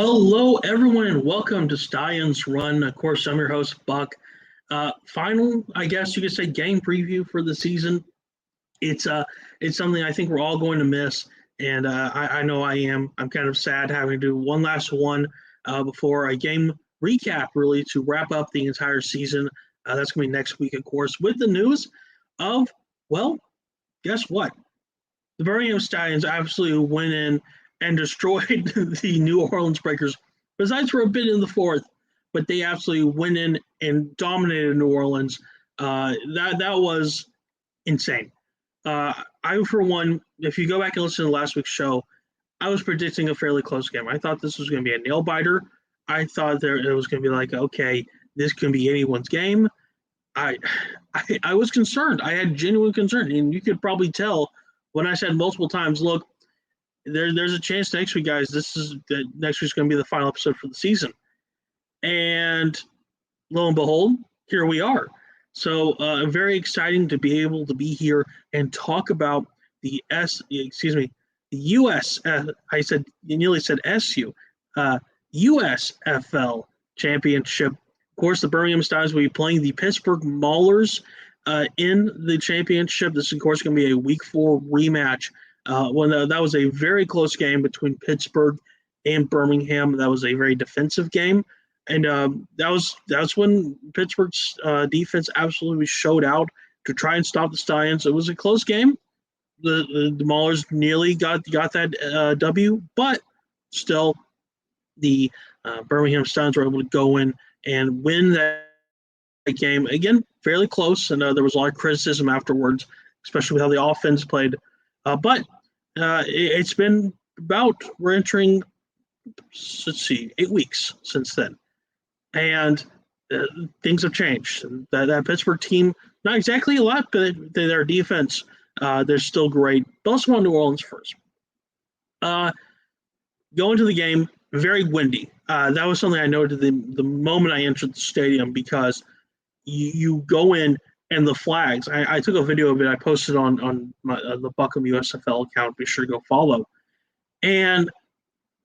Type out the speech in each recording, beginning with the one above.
Hello, everyone, and welcome to Stallions Run. Of course, I'm your host, Buck. Final, I guess you could say, game preview for the season. It's something I think we're all going to miss, and I know I am. I'm kind of sad having to do one last one before a game recap, really, to wrap up the entire season. That's going to be next week, of course, with the news of, well, guess what? The Birmingham Stallions absolutely went in and destroyed the New Orleans Breakers, besides for a bit in the fourth, but they absolutely went in and dominated New Orleans. That was insane. I, for one, if you go back and listen to last week's show, I was predicting a fairly close game. I thought this was going to be a nail biter. I thought it was going to be like, okay, this can be anyone's game. I, I was concerned. I had genuine concern, and you could probably tell when I said multiple times, look, there's a chance next week, guys. Next week's going to be the final episode for the season, and lo and behold, here we are. So very exciting to be able to be here and talk about the US. I nearly said SU, USFL championship. Of course, the Birmingham Stallions will be playing the Pittsburgh Maulers in the championship. This, of course, going to be a Week 4 rematch. That was a very close game between Pittsburgh and Birmingham. That was a very defensive game, and that was when Pittsburgh's defense absolutely showed out to try and stop the Stallions. It was a close game. The Maulers nearly got that W, but still, the Birmingham Stallions were able to go in and win that game again, fairly close. And there was a lot of criticism afterwards, especially with how the offense played. But it's been we're entering, let's see, 8 weeks since then. And things have changed. That Pittsburgh team, not exactly a lot, but their defense, they're still great. But let's go on New Orleans first. Going to the game, very windy. That was something I noted the moment I entered the stadium, because you go in and the flags. I took a video of it. I posted on the Buckham USFL account. Be sure to go follow. And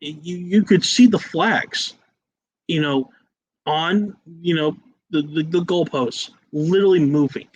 you could see the flags, on the goalposts literally moving,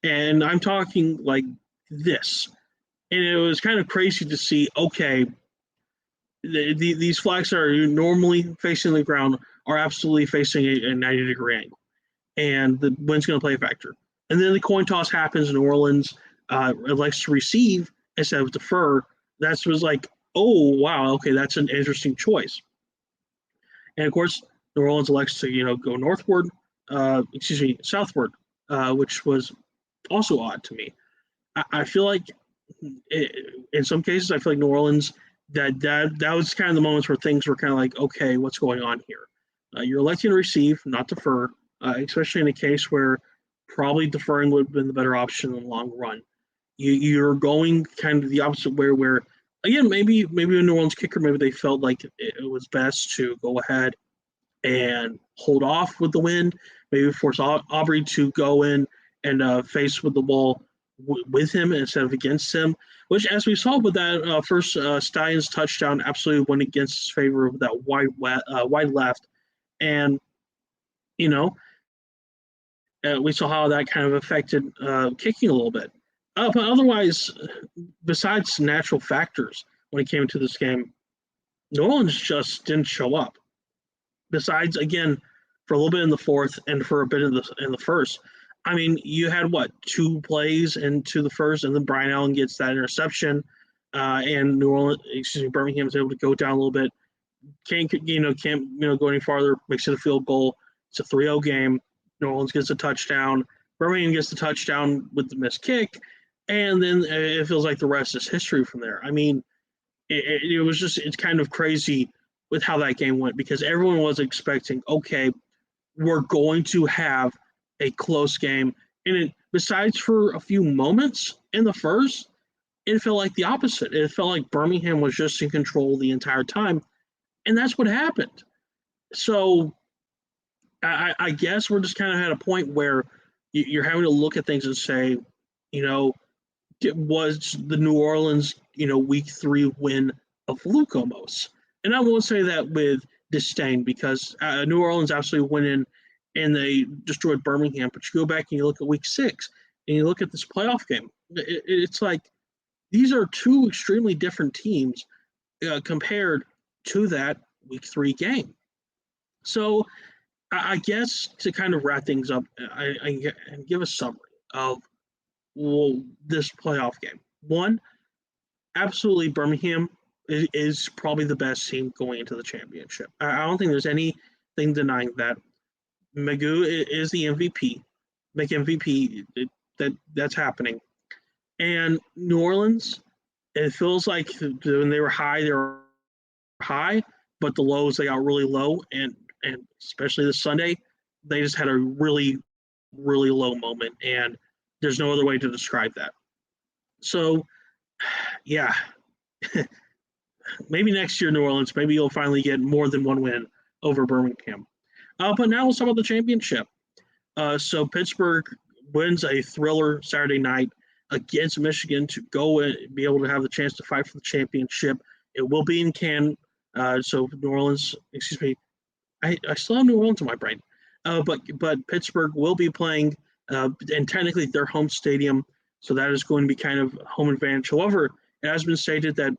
and I'm talking like this. And it was kind of crazy to see. Okay, these flags that are normally facing the ground are absolutely facing a 90-degree angle, and the wind's going to play a factor. And then the coin toss happens. New Orleans elects to receive instead of defer. That was like, oh, wow, okay, that's an interesting choice. And, of course, New Orleans elects to, go southward, which was also odd to me. I feel like in some cases, I feel like New Orleans, that was kind of the moments where things were kind of like, okay, what's going on here? You're electing to receive, not defer, especially in a case where probably deferring would have been the better option in the long run. You're going kind of the opposite way, where again, maybe a New Orleans kicker, maybe they felt like it was best to go ahead and hold off with the wind, maybe force Aubrey to go in and face with the ball with him instead of against him, which, as we saw with that first Stallions touchdown, absolutely went against his favor with that wide left. And, we saw how that kind of affected kicking a little bit. But otherwise, besides natural factors, when it came to this game, New Orleans just didn't show up. Besides, again, for a little bit in the fourth and for a bit in the first. I mean, you had 2 plays into the first, and then Brian Allen gets that interception, and Birmingham is able to go down a little bit. Can't go any farther. Makes it a field goal. It's a 3-0 game. New Orleans gets a touchdown. Birmingham gets the touchdown with the missed kick, and then it feels like the rest is history from there. I mean, it's kind of crazy with how that game went, because everyone was expecting, okay, we're going to have a close game. And besides for a few moments in the first, it felt like the opposite. It felt like Birmingham was just in control the entire time, and that's what happened. So I guess we're just kind of at a point where you're having to look at things and say, was the New Orleans, Week 3 win a fluke almost? And I won't say that with disdain because New Orleans absolutely went in and they destroyed Birmingham. But you go back and you look at Week 6 and you look at this playoff game. It's like these are two extremely different teams compared to that Week 3 game. So I guess to kind of wrap things up, I give a summary of this playoff game. One, absolutely, Birmingham is probably the best team going into the championship. I don't think there's anything denying that. Magoo is the MVP. Make MVP, that's happening. And New Orleans, it feels like when they were high, but the lows they got really low, and especially this Sunday, they just had a really really low moment, and there's no other way to describe that. So, yeah, maybe next year New Orleans, maybe you'll finally get more than one win over Birmingham. But now let's talk about the championship. So Pittsburgh wins a thriller Saturday night against Michigan to go and be able to have the chance to fight for the championship. It will be in Canton. So New Orleans, excuse me, I still have New Orleans in my brain. But Pittsburgh will be playing, and technically their home stadium, so that is going to be kind of home advantage. However, it has been stated that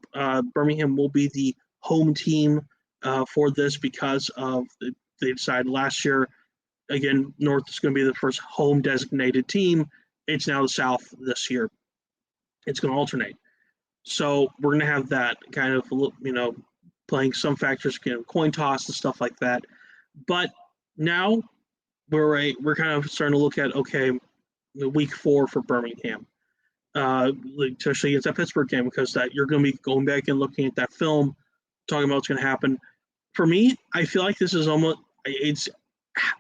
Birmingham will be the home team for this because of they decided last year. Again, North is going to be the first home designated team. It's now the South this year. It's going to alternate. So we're going to have that kind of, playing some factors, coin toss and stuff like that. But now we're kind of starting to look at, okay, week 4 for Birmingham, especially against that Pittsburgh game, because that you're going to be going back and looking at that film, talking about what's going to happen. For me, I feel like this is almost, I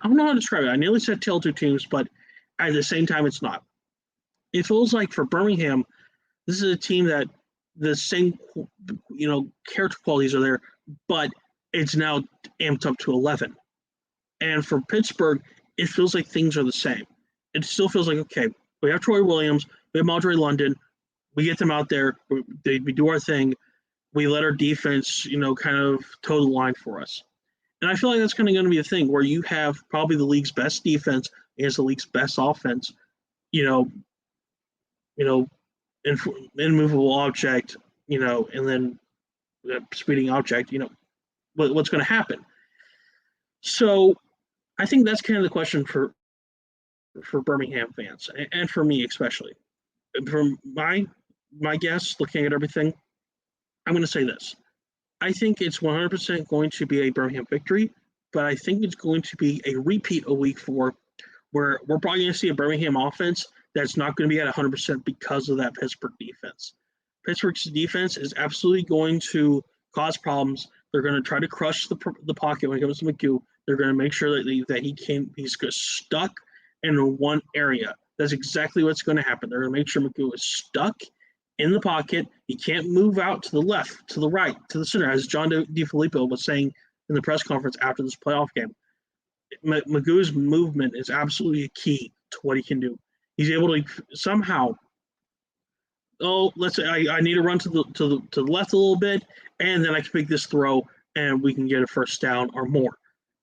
don't know how to describe it. I nearly said tale two teams, but at the same time, it's not. It feels like for Birmingham, this is a team that the same, character qualities are there, but it's now amped up to 11. And for Pittsburgh, it feels like things are the same. It still feels like, okay, we have Troy Williams, we have Andre London, we get them out there, we do our thing, we let our defense, kind of toe the line for us. And I feel like that's kind of going to be a thing where you have probably the league's best defense against the league's best offense, immovable object, and then speeding object, what's going to happen. So I think that's kind of the question for Birmingham fans and for me especially. From my guess, looking at everything, I'm going to say this. I think it's 100% going to be a Birmingham victory, but I think it's going to be a repeat of week 4 where we're probably going to see a Birmingham offense that's not going to be at 100% because of that Pittsburgh defense. Pittsburgh's defense is absolutely going to cause problems. They're going to try to crush the pocket when it comes to Magoo. They're going to make sure that he's stuck in one area. That's exactly what's going to happen. They're going to make sure Magoo is stuck in the pocket. He can't move out to the left, to the right, to the center, as John DeFilippo was saying in the press conference after this playoff game. Magoo's movement is absolutely key to what he can do. He's able to somehow, let's say I need to run to the left a little bit, and then I can make this throw, and we can get a first down or more.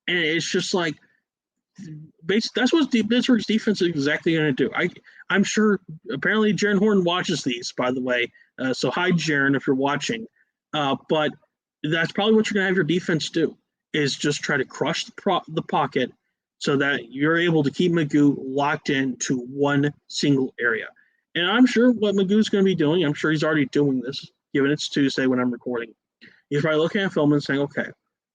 And it's just like, that's what Pittsburgh's defense is exactly going to do. I'm sure, apparently Jaron Horton watches these, by the way. So hi, Jaron, if you're watching. But that's probably what you're going to have your defense do, is just try to crush the pocket so that you're able to keep Magoo locked into one single area. And I'm sure what Magoo's going to be doing, I'm sure he's already doing this, given it's Tuesday when I'm recording. He's probably looking at film and saying, okay,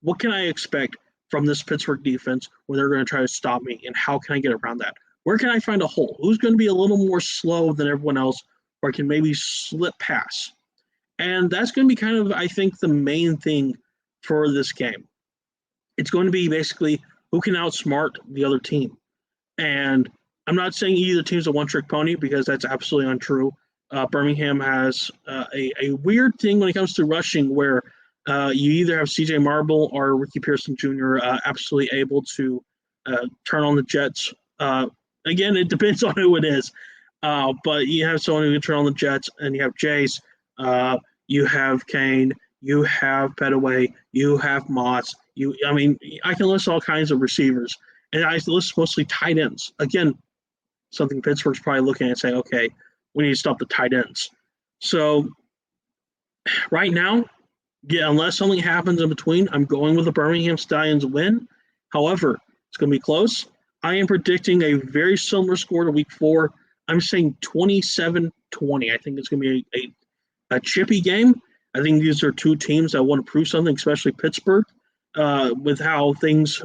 what can I expect from this Pittsburgh defense where they're going to try to stop me, and how can I get around that? Where can I find a hole? Who's going to be a little more slow than everyone else, or I can maybe slip past? And that's going to be kind of, I think, the main thing for this game. It's going to be basically who can outsmart the other team. And I'm not saying either team's a one-trick pony, because that's absolutely untrue. Birmingham has a weird thing when it comes to rushing where you either have CJ Marble or Ricky Pearson Jr. Absolutely able to turn on the Jets. Again, it depends on who it is. But you have someone who can turn on the Jets, and you have Jace, you have Kane, you have Petaway, you have Moss, I mean, I can list all kinds of receivers, and I list mostly tight ends. Again, something Pittsburgh's probably looking at and saying, okay, we need to stop the tight ends. So right now, yeah, unless something happens in between, I'm going with the Birmingham Stallions win. However, it's going to be close. I am predicting a very similar score to week 4. I'm saying 27-20. I think it's going to be a chippy game. I think these are two teams that want to prove something, especially Pittsburgh, with how things,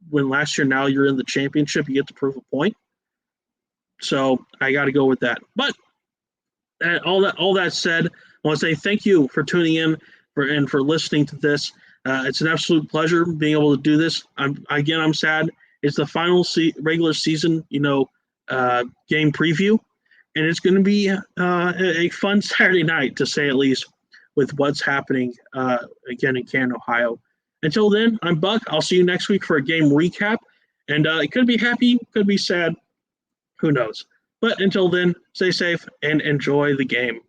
when last year, now you're in the championship, you get to prove a point. So I got to go with that. But all that said, I want to say thank you for tuning in and for listening to this. It's an absolute pleasure being able to do this. I'm sad. It's the final regular season, game preview, and it's going to be a fun Saturday night, to say at least, with what's happening again in Canton, Ohio. Until then, I'm Buck. I'll see you next week for a game recap, and it could be happy, could be sad, who knows. But until then, stay safe and enjoy the game.